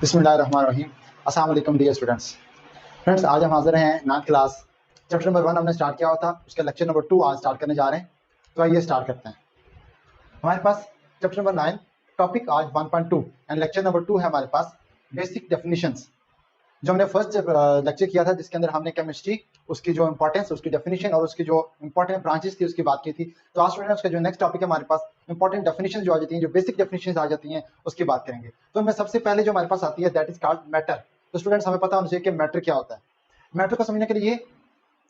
बिस्मिल्लाहिर्रहमानिर्रहीम। अस्सलाम वालेकुम डियर स्टूडेंट्स। फ्रेंड्स, आज हम हाजिर हैं 9th क्लास चैप्टर नंबर 1 हमने स्टार्ट किया हुआ था, उसका लेक्चर नंबर 2 आज स्टार्ट करने जा रहे हैं। तो आइए स्टार्ट करते हैं। हमारे पास चैप्टर नंबर 9 टॉपिक आज 1.2 एंड लेक्चर नंबर 2 है हमारे पास बेसिक डेफिनेशंस। जो हमने फर्स्ट लेक्चर किया था जिसके अंदर हमने केमिस्ट्री, उसकी जो इंपॉर्टेंस, उसकी डेफिनेशन और उसकी जो इंपॉर्टेंट ब्रांचेस थी उसकी बात की थी। तो आज स्टूडेंट उसका जो नेक्स्ट टॉपिक है हमारे पास इंपॉर्टेंट डेफिनेशन जो आ जाती हैं, जो बेसिक डेफिनेशन आ जाती हैं उसकी बात करेंगे। तो हमें सबसे पहले जो हमारे पास आती है दैट इज कॉल्ड मैटर। तो स्टूडेंट्स हमें पता होना चाहिए कि मैटर क्या होता है। मैटर को समझने के लिए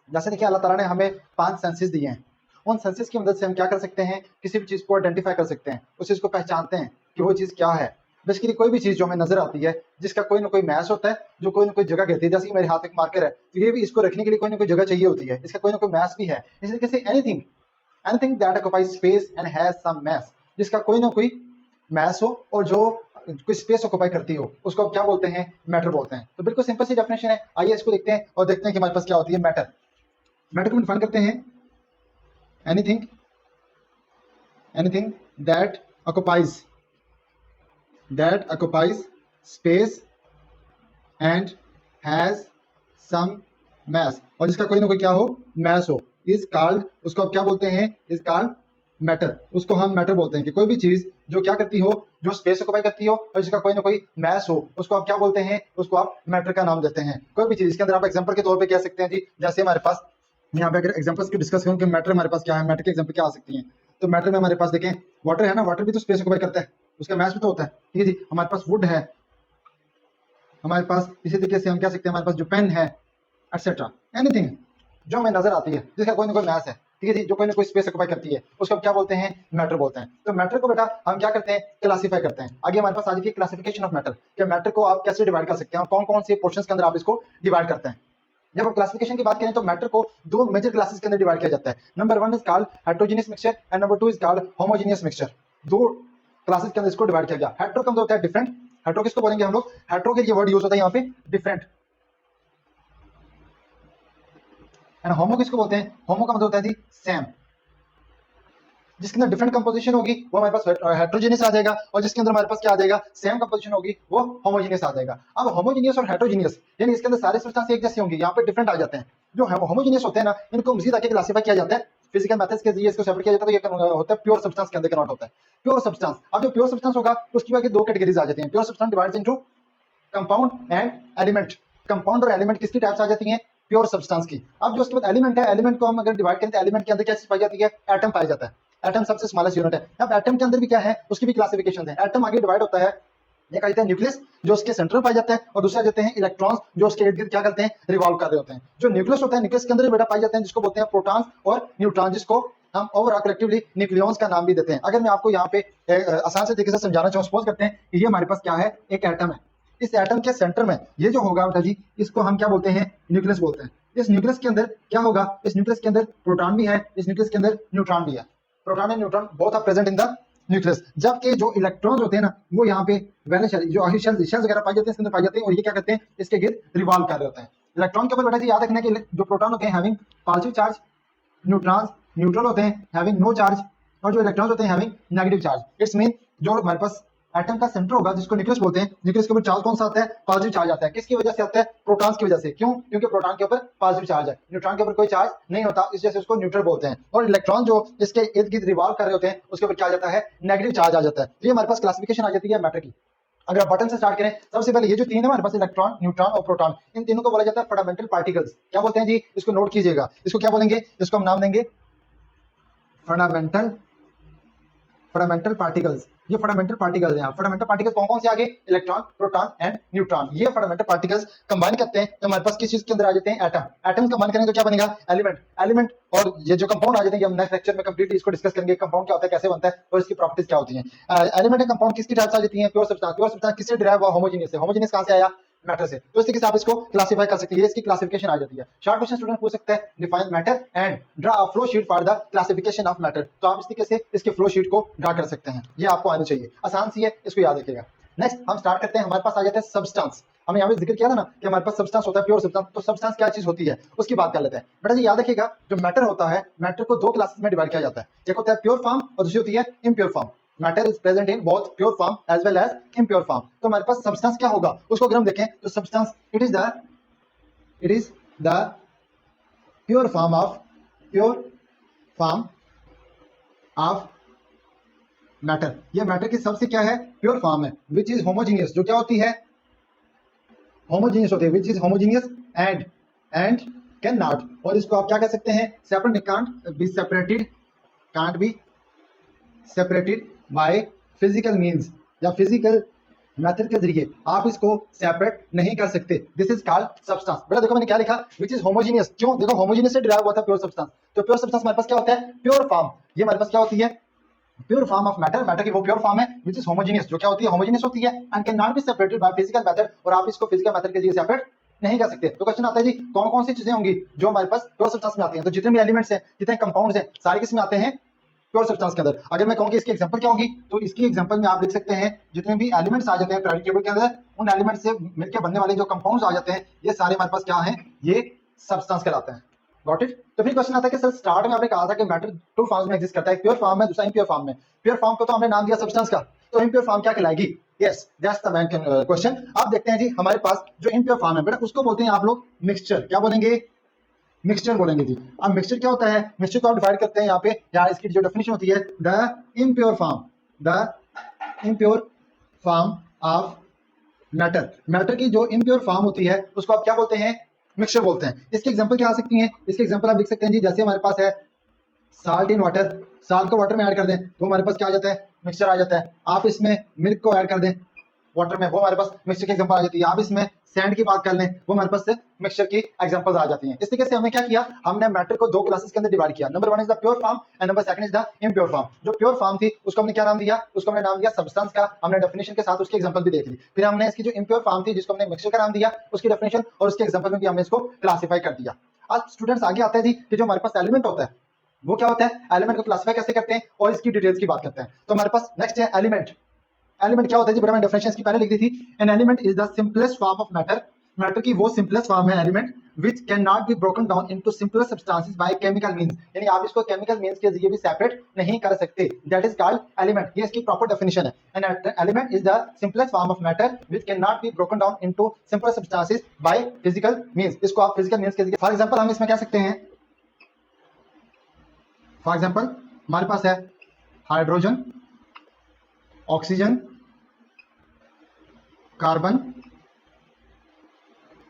जैसे देखिए अल्लाह ताला ने हमें 5 सेंसेस दिए हैं। उन सेंसेस की मदद से हम क्या कर सकते हैं, किसी भी चीज़ को आइडेंटिफाई कर सकते हैं, उस चीज़ को पहचानते हैं कि वो चीज़ क्या है। बेसिकली कोई भी चीज़ जो हमें नजर आती है जिसका कोई ना कोई मैस होता है, जो कोई ना कोई जगह कहती है। जैसे कि मेरे हाथ एक मार्कर है, तो ये भी इसको रखने के लिए कोई ना कोई जगह चाहिए होती है, इसका कोई ना कोई मैस भी है। इसी तरीके से anything that occupies space and has some mass, जिसका कोई ना कोई मैस हो और जो कोई स्पेस ऑक्युपाई करती हो, उसको क्या बोलते हैं, मैटर बोलते हैं। तो बिल्कुल सिंपल सी डेफिनेशन है। आइए इसको देखते हैं और देखते हैं कि हमारे पास क्या होती है मैटर। मैटर को डिफाइन करते हैं anything that occupies space and has some mass, और जिसका कोई ना कोई क्या हो, mass हो, is called, उसको आप क्या बोलते हैं, is called मैटर। उसको हम मैटर बोलते हैं कि कोई भी चीज जो क्या करती हो, जो स्पेस ऑक्युपाई करती हो और जिसका कोई ना कोई मैस हो, उसको आप क्या बोलते हैं, उसको आप मैटर का नाम देते हैं। कोई भी चीज, इसके अंदर आप एग्जांपल के तौर पे कह सकते हैं जी, जैसे हमारे पास यहाँ पे अगर एग्जांपल्स की डिस्कस करूं कि मैटर हमारे पास क्या है, मैटर के एग्जांपल क्या आ सकती हैं। तो मैटर में हमारे पास देखें वाटर है ना, वाटर भी तो स्पेस ऑक्युपाई करता है, उसका मैस भी तो होता है, ठीक है जी। हमारे पास वुड है, हमारे पास इसी तरीके से हम कह सकते हैं हमारे पास जो पेन है, एक्सेट्रा। एनीथिंग जो हमें नजर आती है जिसका कोई ना कोई मैस है, ठीक है जी, जो कोई ना कोई स्पेस ऑक्युपाई करती है, उसको हम क्या बोलते हैं, मैटर बोलते हैं। तो मैटर को बेटा हम क्या करते हैं, क्लासीफाई करते हैं। आगे हमारे पास आ जाती है क्लासिफिकेशन ऑफ मैटर, कि मैटर को आप कैसे डिवाइड कर सकते हैं और कौन कौन से पोर्शंस के अंदर आप इसको डिवाइड करते हैं। जब हम क्लासिफिकेशन की बात करें तो मैटर को दो मेजर क्लासेस के अंदर डिवाइड किया जाता है। Number 1 is called heterogeneous mixture and number 2 is called homogeneous mixture. दो क्लासेस के अंदर इसको डिवाइड किया गया। हेटेरो का मतलब होता है डिफरेंट। हेटेरो किसको बोलेंगे हम लोग, हेटेरो के लिए वर्ड यूज होता है यहाँ पे डिफरेंट। एंड होमो किसको बोलते हैं, होमो का मतलब होता है जी सेम। जिसके अंदर डिफरेंट कंपोजिशन होगी वो हमारे पास हेटेरोजेनियस आ जाएगा, और जिसके अंदर हमारे पास क्या आ जाएगा, सेम कंपोजिशन होगी, वो होमोजेनियस आ जाएगा। अब होमोजेनियस और हेटेरोजेनियस यानी इसके अंदर सारे सब्सटेंस एक जैसे होंगे, यहाँ पे डिफरेंट आ जाते हैं। जो होमोजेनियस होते हैं ना, इनको मजीद आगे क्लासिफाई किया जाता है फिजिकल मेथड्स के जरिए, इसको सेपरेट किया जाता है। तो ये होता है प्योर सब्सटेंस के अंदर कन्वर्ट होता है, प्योर सब्सटेंस। अब जो प्योर सब्सटेंस होगा उसकी आगे दो कैटेगरीज आ जाती हैं। Pure substance divides into compound and element. Compound और एलिमेंट किसकी टाइप्स आ जाती हैं, प्योर सब्सटेंस की। अब जो उसके बाद एलिमेंट है, एलिमेंट को हम अगर डिवाइड करें तो एलिमेंट के अंदर क्या चीज पाई जाती है, एटम पाया जाता है। एटम सबसे स्मॉलेस्ट यूनिट है। अब एटम के अंदर भी क्या है, उसकी भी क्लासिफिकेशन है। एटम आगे डिवाइड होता है, एक आ जाता है न्यूक्लियस जो उसके सेंटर में पाया जाता है, और दूसरा जाते हैं इलेक्ट्रॉन्स जो उसके इर्द गिर्द क्या करते हैं, रिवॉल्व कर रहे होते हैं। जो न्यूक्लियस होता है, न्यूक्लियस के अंदर बेटा पाए जाते हैं जिसको बोलते हैं प्रोटॉन्स और न्यूट्रॉन, जिसको हम ओवरऑल कलेक्टिवली न्यूक्लियॉन्स का नाम भी देते हैं। अगर मैं आपको यहाँ पे आसान से तरीके से समझाना चाहूँ, सपोज करते हैं कि ये हमारे पास क्या है, एक एटम है। इस एटम के सेंटर में ये जो होगा बेटा जी, इसको हम क्या बोलते हैं, न्यूक्लियस बोलते हैं। इस न्यूक्लियस के अंदर क्या होगा, इस न्यूक्लियस के अंदर प्रोटॉन भी है, इस न्यूक्लियस के अंदर न्यूट्रॉन भी है। Proton and neutron both are present in the nucleus. जबकि जो इलेक्ट्रॉन्स होते हैं ना, वो यहाँ पे वैलेंस जो शेल्स वगैरह पाए जाते हैं इसके अंदर पाए जाते हैं, और ये क्या करते हैं, इसके गिर्द रिवॉल्व कर रहे होते हैं। इलेक्ट्रॉन के ऊपर बेटा जी याद रखना है कि जो प्रोटॉन होते हैं having positive charge, neutrons neutral होते हैं हैविंग नो चार्ज, और जो इलेक्ट्रॉन्स होते हैं having negative charge. It's mean जो हमारे पास एटम का सेंटर होगा जिसको न्यूक्लियस बोलते हैं, न्यूक्लियस के ऊपर चार्ज कौन सा आता है, पॉजिटिव चार्ज आता है। किसकी वजह से आता है, प्रोटॉन्स की वजह से। क्यों, क्योंकि प्रोटॉन के ऊपर पॉजिटिव चार्ज है, न्यूट्रॉन के ऊपर कोई चार्ज नहीं होता, इस वजह से उसको न्यूट्रल बोलते हैं। और इलेक्ट्रॉन जो इसके इर्द गिर्द रिवॉल्व कर रहे होते हैं उसके ऊपर क्या आ जाता है, नेगेटिव चार्ज आ जाता है। तो ये हमारे पास क्लासिफिकेशन आ जाती है मैटर की। अगर आप बटन से स्टार्ट करें, सबसे पहले ये जो तीन है हमारे पास, इलेक्ट्रॉन, न्यूट्रॉन और प्रोटॉन, इन तीनों को बोला जाता है फंडामेंटल पार्टिकल्स। क्या बोलते हैं जी, इसको नोट कीजिएगा, इसको क्या बोलेंगे, इसको हम नाम देंगे फंडामेंटल पार्टिकल्स। ये फंडामेंटल पार्टिकल्स हैं। फंडामेंटल पार्टिकल्स कौन कौन से आगे, इलेक्ट्रॉन, प्रोटॉन एंड न्यूट्रॉन। ये फंडामेंटल पार्टिकल्स कंबाइन करते हैं तो हमारे पास किस चीज के अंदर आ जाते हैं, एटम। एटम कंबाइन करेंगे तो क्या बनेगा, एलिमेंट। एलिमेंट और ये जो कंपाउंड आ जाते हैं, हम नेक्स्ट लेक्चर में कंप्लीटली इसको डिस्कस करेंगे, कंपाउंड क्या होता है, कैसे बनता है और इसकी प्रॉपर्टीज क्या होती हैं। एलिमेंट एंड कंपाउंड किसकी टाइप्स आ जाती हैं, प्योर सब्सटेंस। प्योर सब्सटेंस किससे डिराइव हुआ, होमोजेनियस से। होमोजेनियस कहां से आया, मैटर से। तो इस तरीके से आप इसको क्लासिफाई कर सकते हैं, इसकी क्लासिफिकेशन आ जाती है। शॉर्ट क्वेश्चन स्टूडेंट पूछ सकते हैं, define matter and draw a flow sheet for the classification of matter. तो आप इस तरीके से इसके फ्लो शीट को ड्रा कर सकते हैं, ये आपको आनी चाहिए, आसान सी है, इसको याद रखिएगा। नेक्स्ट हम स्टार्ट करते हैं, हमारे पास आ जाता है सब्सटेंस। हमने यहाँ पे जिक्र किया था ना कि हमारे पास सब्सटेंस होता है, प्योर सब्सटेंस। तो सब्सटेंस क्या चीज होती है उसकी बात कर लेते हैं। बेटा जी याद रखिएगा, जो मैटर होता है, मैटर को दो क्लासेस में डिवाइड किया जाता है। एक होता है प्योर फॉर्म और दूसरी होती है impure form. Matter is present in both pure form as well as impure form. तो हमारे पास सब्सटेंस क्या होगा उसको अगर हम देखें तो substance it is the pure form of matter. ये मैटर की सबसे क्या है प्योर फॉर्म है विच इज होमोजीनियस, जो क्या होती है होमोजीनियस होती है, which is homogeneous and can not, और इसको आप क्या कह सकते हैं separate, can't be separated by physical means, या फिजिकल मेथड के जरिए आप इसको सेपरेट नहीं कर सकते। This is called substance. बेटा देखो मैंने क्या लिखा, विच इज होमोजीनियस, क्यों देखो होमोजीनियस से डिराइव हुआ था प्योर सब्सटेंस। तो प्योर सब्सटेंस हमारे पास क्या होता है प्योर फॉर्म, ये हमारे पास क्या होती है pure form of matter, matter की वो प्योर फॉर्म है विच इज होमोजीनियस, जो क्या होती है होमोजीनियस होती है and can not be separated by physical method, और आप इसको फिजिकल मेथड के जरिए सेपरेट नहीं कर सकते। तो क्वेश्चन आता है जी कौन कौन सी चीजें होंगी जो हमारे पास प्योर सब्सटेंस में आती हैं। तो जितने भी एलिमेंट्स हैं जितने कंपाउंड्स हैं सारे किस में आते हैं प्योर सब्सटेंस के अंदर। अगर मैं कहूँ कि इसकी एग्जांपल क्या होगी तो इसकी एग्जांपल में आप लिख सकते हैं जितने भी एलिमेंट्स आ जाते हैं पीरियोडिक टेबल के अंदर उन एलिमेंट्स से मिलकर बनने वाले जो कंपाउंड्स आ जाते हैं ये सारे हमारे पास क्या हैं ये सब्सटेंस कहलाते हैं। Got it. तो फिर क्वेश्चन आता है कि सर स्टार्ट में आपने कहा था कि मैटर टू फॉर्म्स में एग्जिस्ट करता है, एक प्योर फॉर्म है दूसरा इम्प्योर फॉर्म में। प्योर फॉर्म को तो हमने नाम दिया सब्सटेंस का, तो इम्प्योर फॉर्म क्या कहलाएगी? Yes that's the main question. आप देखते हैं जी हमारे पास जो इम्प्योर फॉर्म है बेटा उसको बोलते हैं आप लोग मिक्सचर। क्या बोलेंगे? मिक्सचर बोलेंगे जी। अब मिक्सचर क्या होता है? मिक्सचर को आप डिवाइड करते हैं यहाँ पे, या इसकी जो डेफिनेशन होती है the impure form of matter. Matter की जो इम्प्योर फॉर्म होती है उसको आप क्या बोलते हैं? मिक्सचर बोलते हैं। इसकी एग्जांपल क्या आ सकती है? इसकी एग्जांपल आप लिख सकते हैं जी जैसे हमारे पास है साल्ट इन वाटर, साल्ट को वाटर में ऐड कर दें तो हमारे पास क्या आ जाता है? मिक्सचर आ जाता है। आप इसमें मिल्क को ऐड कर दें वाटर में, वो हमारे पास मिक्सचर की एग्जांपल आ जाती है। आप इसमें सैंड की बात कर लें वो हमारे पास मिक्सचर की एग्जांपल्स आ जाती हैं। इस तरीके से हमने क्या किया, हमने मैटर को दो क्लासेस के अंदर डिवाइड किया। Number one is the pure form and number second is the impure form. जो प्योर फॉर्म थी उसको हमने क्या नाम दिया? उसको हमने नाम दिया सब्सटेंस का। हमने डेफिनेशन के साथ उसकी एग्जांपल भी देख ली। फिर हमने इसकी जो इम्प्योर फॉर्म थी जिसको हमने मिक्सचर का नाम दिया उसकी डेफिनेशन और उसके एग्जांपल में भी हमने इसको क्लासिफाई कर दिया। आज स्टूडेंट्स आगे आते हैं जी कि जो हमारे पास एलिमेंट होता है वो क्या होता है, एलिमेंट को क्लासिफाई कैसे करते हैं और इसकी डिटेल्स की बात करते हैं। तो हमारे पास नेक्स्ट है एलिमेंट। एलिमेंट क्या होता है जी? बड़ा मैंने डेफिनेशन इसकी पहले लिख दी थी। An element is the simplest form of matter. Matter की वो सिंपलेस्ट फॉर्म है element which can not be broken down into simpler substances by chemical means, यानी आप इसको केमिकल मींस के जरिए भी सेपरेट नहीं कर सकते। That is called element. ये इसकी प्रॉपर डेफिनेशन है। An element is the simplest form of matter which can not be broken down into simpler substances by physical means. इसको आप फिजिकल मींस के जरिए, फॉर एग्जांपल हम इसमें कह सकते हैं, फॉर एग्जांपल हमारे पास है हाइड्रोजन, ऑक्सीजन, कार्बन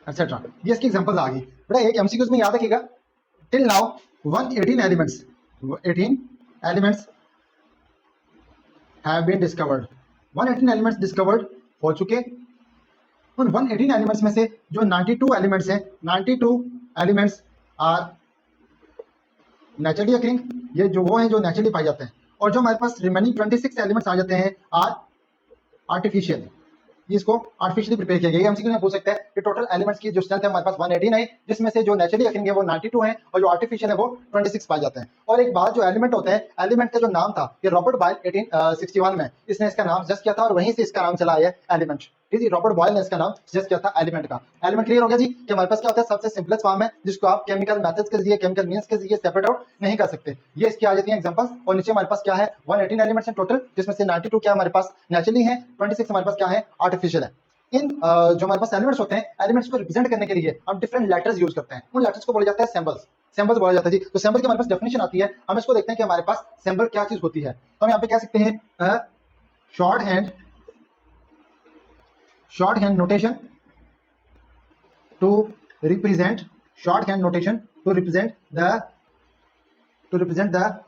एक्सेट्रा। ये इसकी एग्जांपल्स आ गई। बेटा एक एमसीक्यूज में याद रखिएगा, till now 118 elements 18 elements have been discovered. 118 elements discovered हो चुके। उन 118 एलिमेंट्स में से जो 92 एलिमेंट्स हैं, 92 एलिमेंट्स आर नेचुरली अकरिंग, ये जो वो हैं जो नेचुरली पाए जाते हैं, और जो हमारे पास रिमेनिंग 26 एलिमेंट्स आ जाते हैं आर आर्टिफिशियल। इसको आर्टिफिशियली प्रिपेयर किया गया। एमसीक्यू में पूछ सकता है कि टोटल एलिमेंट्स की जो स्ट्रेंथ है हमारे पास 118 है, जिसमें से जो नेचुरली अकरिंग है वो 92 है और जो आर्टिफिशियल है वो 26 पाए जाते हैं। और एक बात, जो एलिमेंट होते हैं, एलिमेंट का जो नाम था ये रॉबर्ट बॉयल 1861 में इसने इसका नाम सजेस्ट किया था और वहीं से इसका नाम चला है एलिमेंट। ठीक है, रॉबर्ट बॉयल ने इसका नाम सजेस्ट किया था एलिमेंट का। एलिमेंट क्लियर हो गया जी कि हमारे पास क्या होता है सबसे सिंपलेस्ट फॉर्म है जिसको आप केमिकल मेथड्स के जरिए, केमिकल मींस के जरिए सेपरेट आउट नहीं कर सकते। ये इसकी आ जाती है एग्जांपल्स। और नीचे हमारे पास क्या है 118 एलिमेंट्स हैं टोटल, जिसमें से 92 क्या हमारे पास नेचुरली है, 26 हमारे पास क्या है आर्टिफिशियल है। इन जो हमारे पास एलिमेंट्स होते हैं, एलिमेंट्स को रिप्रेजेंट करने के लिए हम डिफरेंट लेटर्स यूज करते हैं। उन लेटर्स को बोला जाता है सिंबल्स। सिंबल्स बोला जाता है जी। तो सिंबल की हमारे पास डेफिनेशन आती है, हम इसको देखते हैं कि हमारे पास सिंबल क्या चीज होती है। तो हम यहाँ पे कह सकते हैं shorthand notation to represent, shorthand notation to represent the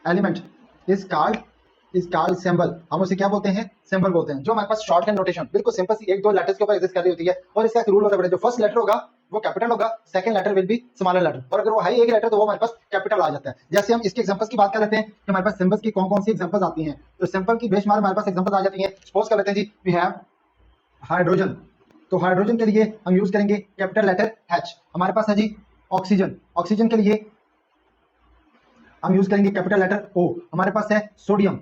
element is called symbol. हम उसे क्या बोलते हैं? सिंबल बोलते हैं। जो हमारे पास शॉर्ट हैंड नोटेशन बिल्कुल सिंपल सी एक दो लेटर्स के ऊपर एग्जिस्ट कर रही होती है, और इसका एक रूल होता है, जो फर्स्ट लेटर होगा वो कैपिटल होगा, second letter will be smaller letter, और अगर वो है एक लेटर तो वो हमारे पास कैपिटल आ जाता है। जैसे हम इसके एग्जांपल्स की बात कर लेते हैं कि हमारे पास सिंबल्स की कौन कौन सी एग्जांपल्स आती हैं। तो सिंबल की बेशुमार हमारे पास एग्जांपल्स आ जाती हैं। सपोज कर लेते हैं जी वी हैव हाइड्रोजन। तो हाइड्रोजन के लिए हम यूज करेंगे कैपिटल लेटर एच। हमारे पास है जी ऑक्सीजन, ऑक्सीजन के लिए हम यूज करेंगे कैपिटल लेटर ओ। हमारे पास है सोडियम,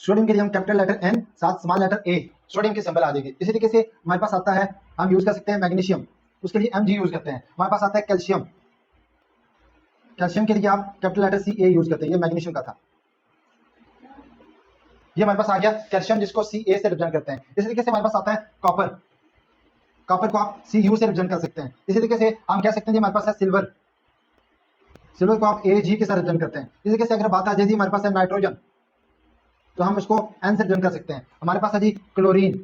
सोडियम के लिए हम कैपिटल लेटर एन साथ स्मॉल लेटर ए, सोडियम की सिंबल आ जाएगी। इसी तरीके से हमारे पास आता है, हम यूज कर सकते हैं मैग्नीशियम, उसके लिए एम जी यूज करते हैं। हमारे पास आता है कैल्शियम, कैल्शियम के लिए आप कैपिटल लेटर सी ए यूज करते हैं, ये मैग्नीशियम का था। ये हमारे पास आ गया कैल्शियम जिसको सी ए से रिप्रेजेंट करते हैं। इसी तरीके से हमारे पास आता है कॉपर, कॉपर को आप सी यू से रिप्रेजेंट कर सकते हैं। इसी तरीके से हम कह सकते हैं जी हमारे पास है सिल्वर, सिल्वर को आप ए जी के साथ रिप्रेजेंट करते हैं। इसी तरीके से अगर बात आ जाए जी हमारे पास है नाइट्रोजन, तो हम उसको एन से रिप्रेजेंट कर सकते हैं। हमारे पास है जी क्लोरीन,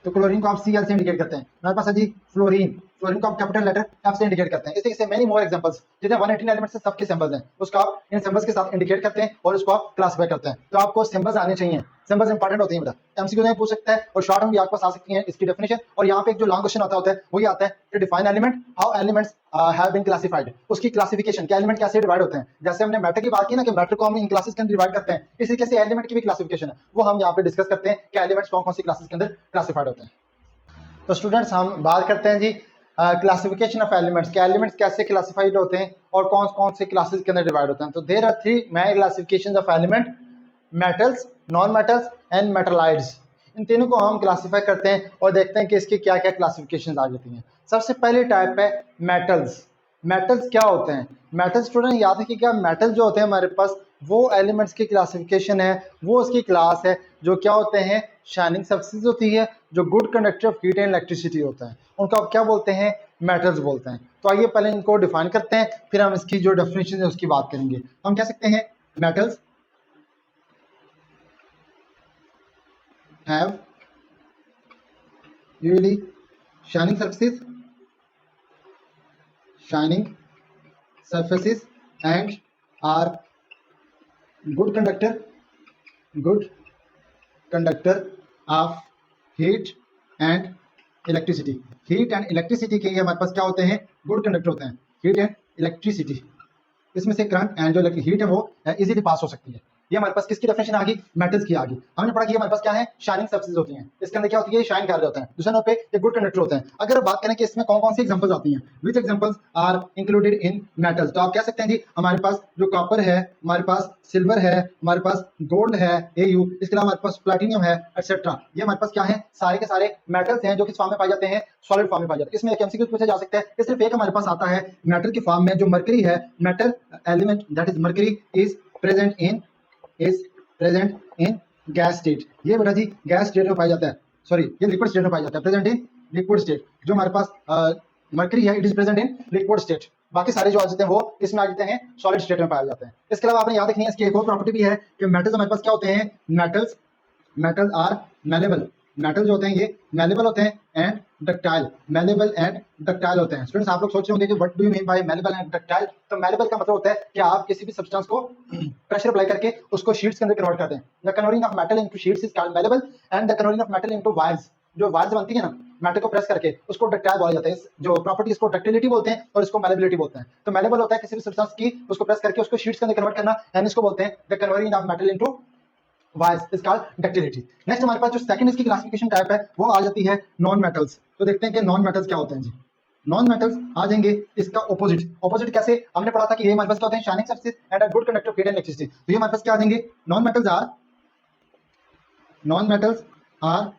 तो क्लोरीन को आप सी एल से इंडिकेट करते हैं। हमारे पास है जी फ्लोरीन, फ्लोरीन को आप कैपिटल लेटर एफ से इंडिकेट करते हैं। इस तरीके से मेनी मोर एग्जांपल्स, जितने 118 एलिमेंट्स हैं सबके सिंबल्स हैं, उसको आप इन सिंबल्स के साथ इंडिकेट करते हैं और उसको आप क्लासिफाई करते हैं। तो आपको सिंबल्स आने चाहिए, सिंबल्स इंपॉर्टेंट होते हैं बेटा। एमसीक्यू में पूछ सकता है और शॉर्ट में भी आपके पास आ सकती है इसकी डेफिनेशन। और यहाँ पे एक जो लॉन्ग क्वेश्चन आता है वही आता है कि define element, how elements have been classified, उसकी क्लासिफिकेशन के एलिमेंट कैसे डिवाइड होते हैं। जैसे हमने मैटर की बात की ना कि मैटर को हम इन क्लासेस के अंदर डिवाइड करते हैं, इसी तरीके से एलिमेंट की भी क्लासिफिकेशन है वो हम यहाँ पे डिस्कस करते हैं कि एलिमेंट्स कौन कौन सी क्लासेस के अंदर क्लासिफाइड होते हैं। तो स्टूडेंट्स हम बात करते हैं जी क्लासिफिकेशन ऑफ एलिमेंट्स, के एलिमेंट्स कैसे क्लासिफाइड होते हैं और कौन कौन से क्लासेस के अंदर डिवाइड होते हैं। तो there are 3 main classifications of element, metals, non metals and metalloids. इन तीनों को हम क्लासिफाई करते हैं और देखते हैं कि इसकी क्या क्या क्लासिफिकेशंस आ जाती हैं। सबसे पहली टाइप है मेटल्स। मेटल्स क्या होते हैं? मेटल्स स्टूडेंट याद रखिएगा, मेटल जो होते हैं हमारे पास वो एलिमेंट्स की क्लासिफिकेशन है, वो उसकी क्लास है जो क्या होते हैं, शाइनिंग सब्सटेंस होती है, जो good conductor of heat and electricity होता है, उनको आप क्या बोलते हैं, मेटल्स बोलते हैं। तो आइए पहले इनको डिफाइन करते हैं, फिर हम इसकी जो डेफिनेशन है उसकी बात करेंगे। हम कह सकते हैं metals have usually shining surfaces, shining surfaces and are good conductor of heat and electricity। Heat and electricity के लिए हमारे पास क्या होते हैं, गुड कंडक्टर होते हैं। हीट एंड इलेक्ट्रिसिटी, इसमें से करंट एंड जो हीट है वो इजीली पास हो सकती है। ये हमारे पास किसकी डेफिनेशन आ गई, मेटल्स की आ गई। हमने पढ़ा कि हमारे पास क्या है, शाइनिंग सब्सटेंस होती हैं, इसके अंदर क्या होती है, शाइन कर रहे होते हैं। दूसरे नंबर पे ये गुड कंडक्टर होते हैं। अगर आप बात करें कि इसमें कौन कौन सी एग्जांपल्स आती हैं, which examples are included in metals, तो आप कह सकते हैं जी हमारे पास जो कॉपर है, हमारे पास सिल्वर है, हमारे पास गोल्ड है Au, इसके अलावा हमारे पास प्लैटिनम है एक्सेट्रा। ये हमारे पास क्या है, सारे के सारे मेटल्स हैं जो किस फॉर्म में पाए जाते हैं, सॉलिड फॉर्म में पाए जाते हैं। इसमें एक एमसीक्यू पूछा जा सकता है कि सिर्फ एक हमारे पास आता है मेटल की फॉर्म में, जो मरकरी है, metal element that is mercury is present in gas state. ये बेटा जी गैस स्टेट में पाया जाता है, सॉरी ये लिक्विड स्टेट में पाया जाता है, प्रेजेंट इन लिक्विड स्टेट। जो हमारे पास मरकरी है it is present in liquid state. बाकी सारे जो आ जाते हैं वो इसमें आ जाते हैं सॉलिड स्टेट में पाए जाते हैं। इसके अलावा आपने याद रखनी है इसकी एक और प्रॉपर्टी भी है कि मेटल्स हमारे पास क्या होते हैं, मेटल्स आर मैलेबल। मेटल जो होते हैं ये मैलेबल होते हैं and ductile, malleable and ductile होते हैं। स्टूडेंट्स आप लोग सोच रहे होंगे कि what do you mean by malleable and ductile. तो मैलेबल का मतलब होता है कि आप किसी भी सब्सटेंस को प्रेशर अप्लाई करके उसको शीट्स के अंदर कन्वर्ट करते हैं। The converting of metal into sheets is called malleable and the converting of metal into wires, जो वायर्स बनती है ना मेटल को प्रेस करके, उसको डक्टाइल बोला जाता है। इस जो प्रॉपर्टी इसको डक्टिलिटी बोलते हैं और इसको मैलेबिलिटी बोलते हैं। तो मैलेबल होता है किसी भी सब्सटेंस की उसको प्रेस करके उसको शीट्स के अंदर कन्वर्ट करना, एंड इसको बोलते हैं the converting of metal into wires is called ductility. Next हमारे पास जो सेकंड इसकी क्लासिफिकेशन टाइप है वो आ जाती है नॉन मेटल्स। तो देखते हैं कि नॉन मेटल्स क्या होते हैं जी। नॉन मेटल्स आ जाएंगे इसका ऑपोजिट। ऑपोजिट कैसे, हमने पढ़ा था कि ये हमारे पास क्या होते हैं, shining substance and a good conductor of heat and electricity. तो ये हमारे पास क्या आ जाएंगे, non metals are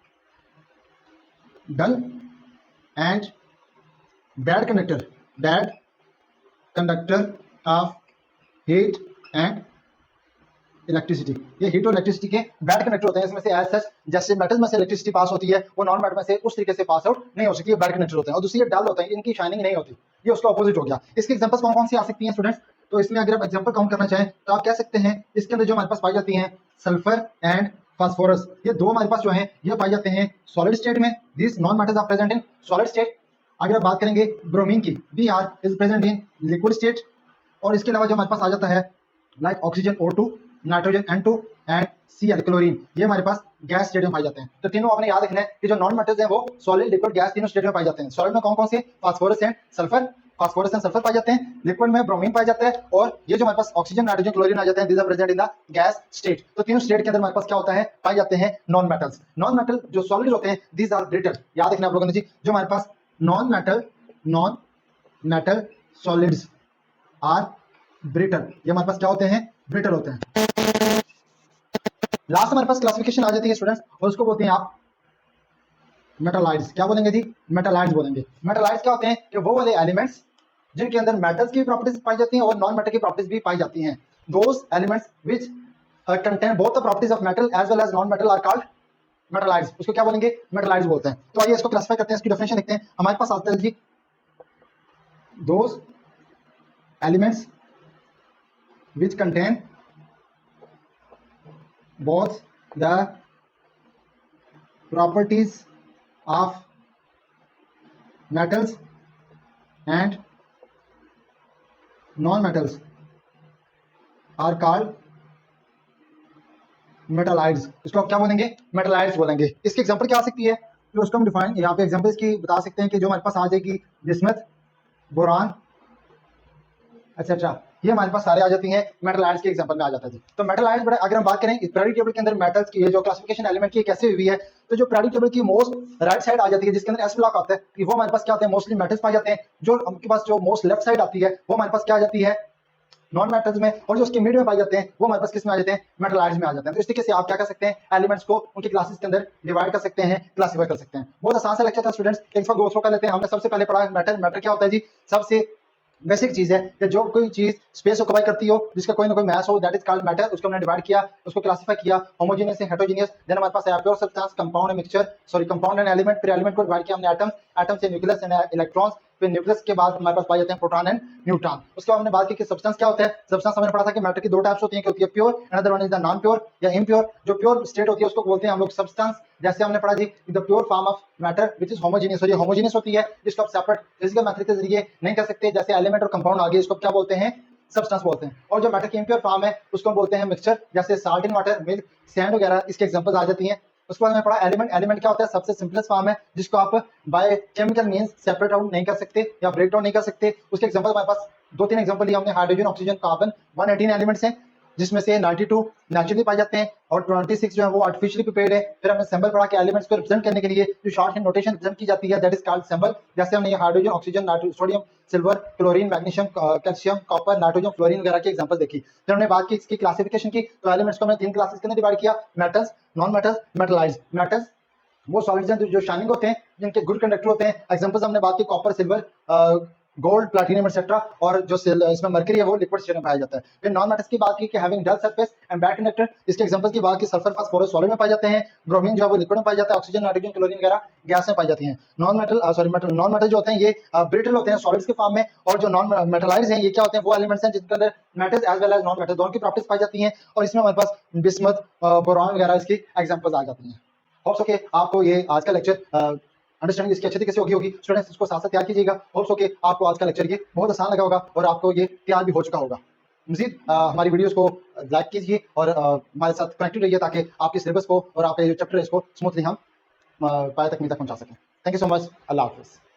dull and bad conductor of heat and electricity. ये हीट और इलेक्ट्रिसिटी के बैड कंडक्टर होते हैं। इसमें से एज सच जैसे मेटल में से इलेक्ट्रिसिटी पास होती है वो नॉन मेटल में से उस तरीके से पास आउट नहीं हो सकती, ये बैड कंडक्टर होते हैं। और दूसरी ये डल होते हैं, इनकी शाइनिंग नहीं होती, ये उसका ऑपोजिट हो गया। इसके एग्जांपल्स कौन कौन सी आ सकती हैं स्टूडेंट्स, तो इसमें अगर आप एग्जांपल काउंट करना चाहें तो आप कह सकते हैं इसके अंदर जो हमारे पास पाई जाती हैं सल्फर एंड फास्फोरस, ये दो हमारे पास जो है ये पाए जाते हैं सॉलिड स्टेट में। This non metals are present in solid state. अगर आप बात करेंगे ब्रोमीन की, Br is present in liquid state. और इसके अलावा जो हमारे पास आ जाता है like oxygen O2, nitrogen N2 and Cl chlorine, ये हमारे पास गैस स्टेट में पाए जाते हैं। तो तीनों आपने याद रखना है कि जो नॉन मेटल्स हैं वो सॉलिड, लिक्विड, गैस तीनों स्टेट में पाए जाते हैं। सॉलिड में कौन कौन से, फास्फोरस एंड सल्फर पाए जाते हैं। लिक्विड में ब्रोमीन पाया जाता है और ये जो हमारे पास ऑक्सीजन, नाइट्रोजन, क्लोरीन आ जाते हैं, these are present in the gas state. तो तीनों स्टेट के अंदर हमारे पास क्या होता है, पाए जाते हैं नॉन मेटल्स। नॉन मेटल जो सॉलिड होते हैं दीस आर ब्रिटल। याद रखना आप लोगों ने जी, जो हमारे पास non metal solids are brittle, ये हमारे पास क्या होते हैं, ब्रिटल होते हैं। लास्ट हमारे पास क्लासिफिकेशन आ जाती है स्टूडेंट्स और उसको बोलते हैं आप मेटालाइड्स। क्या बोलेंगे जी, मेटालाइड्स बोलेंगे। मेटालाइड्स क्या होते हैं कि वो वाले एलिमेंट्स जिनके अंदर मेटल्स की प्रॉपर्टीज पाई जाती हैं और नॉन मेटल की प्रॉपर्टीज भी पाई जाती हैं। Those elements which contain both the properties of metal as well as non metal are called metalloids. उसको क्या बोलेंगे? मेटलाइड्स बोलते हैं। तो आइए इसको क्लासिफाई करते हैं, इसकी डेफिनेशन लिखते हैं। हमारे पास आता है जी, those elements which contain both the properties of metals and non-metals are called metalloids. इसको आप क्या बोलेंगे? मेटलाइड्स बोलेंगे। इसकी एग्जांपल क्या आ सकती है? तो उसको हम डिफाइन यहाँ पे एग्जांपल्स की बता सकते हैं कि जो हमारे पास आ जाएगी बिस्मथ, बोरान एक्सेट्रा, ये हमारे पास सारे आ जाती हैं, मेटलाइड्स के एग्जांपल में आ जाता है। तो मेटलाइड्स बड़े, अगर हम बात करें पीरियोडिक टेबल के अंदर मेटल्स की जो क्लासिफिकेशन एलिमेंट की कैसे हुई है, तो जो पीरियोडिक टेबल की मोस्ट राइट साइड आ जाती है जिसके अंदर एस ब्लॉक आता है, कि वो हमारे पास क्या होते हैं? मोस्टली मेटल्स पाए जाते हैं। जो आपके पास जो मोस्ट लेफ्ट साइड आती है वो हमारे पास क्या आ जाती है? नॉन मेटल्स में। और जो उसके मिड में पाए जाते हैं वो हमारे पास किस में आ जाते हैं? मेटलाइड्स में आ जाते हैं। तो इस तरीके से आप क्या कर सकते हैं? एलिमेंट्स को उनकी क्लासेस के अंदर डिवाइड कर सकते हैं, क्लासिफाई कर सकते हैं। बहुत आसान सा लेक्चर था स्टूडेंट्स, एक बार गो थ्रू कर लेते हैं। हमने सबसे पहले पढ़ा मैटर। मैटर क्या होता है जी? सबसे बेसिक चीज है कि जो कोई चीज स्पेस ऑक्यूपाई करती हो, जिसका कोई ना कोई मास हो, दैट इज कॉल्ड मैटर। उसको हमने डिवाइड किया, उसको क्लासिफाई किया, होमोजेनियस से हेटेरोजेनियस। देन हमारे पास है pure substance, compound and mixture, sorry compound and element. फिर एलिमेंट को डिवाइड किया हमने एटम्स, एटम से न्यूक्लियस एंड इलेक्ट्रॉन्स। फिर न्यूक्लियस के बाद हमारे पास पाए जाते हैं प्रोटॉन एंड न्यूट्रॉन। उसके बाद हमने बात की कि सब्सटेंस क्या होता है। सब्सटेंस हमने पढ़ा था कि मैटर की दो टाइप्स होती हैं, होती है pure, another one is the non pure या इम्प्योर। जो प्योर स्टेट होती है उसको बोलते हैं हम लोग सब्सटेंस। जैसे हमने पढ़ा जी the pure form of matter which is homogeneous, और ये होमोजेनियस होती है, जिसको आप सेपरेट फिजिकल मेथड के जरिए नहीं कर सकते। जैसे एलिमेंट और कंपाउंड आगे, इसको क्या बोलते हैं? सब्सटेंस बोलते हैं। और जो मैटर की इम्प्योर फॉर्म है उसको हम बोलते हैं मिक्सचर, जैसे salt in water, milk, sand वगैरह, इसके एग्जांपल्स आ जाती हैं। उसके बाद हमें पढ़ा एलिमेंट। एलिमेंट क्या होता है? सबसे सिंपलेस्ट फॉर्म है, जिसको आप by chemical means separate out नहीं कर सकते या ब्रेक डाउन नहीं कर सकते। उसके एग्जांपल हमारे पास दो तीन एग्जांपल लिए हमने, हाइड्रोजन, ऑक्सीजन, कार्बन। 118 एलिमेंट्स हैं, जिसमें से 92 नेचुरली पाए जाते हैं और 26 जो है वो आर्टिफिशियली प्रिपेयर्ड है। फिर हमने सिंबल पढ़ा कि एलिमेंट्स को रिप्रेजेंट करने के लिए जो शॉर्ट हैंड नोटेशन प्रेजेंट की जाती है, दैट इज कॉल्ड सिंबल। जैसे हमने hydrogen, oxygen, sodium, silver, chlorine, magnesium, calcium, copper, nitrogen, fluorine वगैरह की एग्जांपल देखी। फिर हमने बात की इसकी क्लासिफिकेशन की। तो एलिमेंट्स को हमने तीन क्लासेस के अंदर डिवाइड किया, metals, non metals, metalloids. Metals वो सॉलिड्स हैं जो शाइनिंग होते हैं, जिनके गुड कंडक्टर होते हैं। एग्जांपल्स हमने बात की copper, silver, gold, platinum etcetera. और जो इसमें मर्करी है वो लिक्विड स्टेट में पाया जाता है। फिर नॉन मेटल्स की बात की कि having dull surface and bad conductor. इसके एग्जांपल्स की बात की सल्फर, फास्फोरस सॉलिड में पाए जाते हैं। ब्रोमीन जो है वो लिक्विड में पाया जाता है। ऑक्सीजन, नाइट्रोजन, क्लोरीन वगैरह गैस में पाई जाती हैं। नॉन मेटल नॉन मेटल जो होते हैं ये ब्रिटल होते हैं सॉलिड्स के फॉर्म में। और जो नॉन मेटलाइज्ड हैं ये क्या होते हैं? वो एलिमेंट्स हैं जिनके अंदर metals as well as non metal दोनों की प्रॉपर्टीज पाई जाती हैं। और इसमें हमारे पास बिस्मथ, बोरॉन वगैरह इसकी एग्जांपल्स आ जाती हैं। होप्स ओके आपको ये आज का लेक्चर अंडरस्टैंडिंग इसकी अच्छी तरीके से होगी। स्टूडेंट्स इसको साथ साथ तैयार कीजिएगा। होप्स ओके आपको आज का लेक्चर ये बहुत आसान लगा होगा और आपको ये तैयार भी हो चुका होगा। मजीद हमारी वीडियोस को लाइक कीजिए और हमारे साथ कनेक्टेड रहिए, ताकि आपके सिलेबस को और आपके जो चैप्टर है इसको स्मूथली हम पाए तक पहुंचा सकें। Thank you so much. अल्लाह हाफिज़।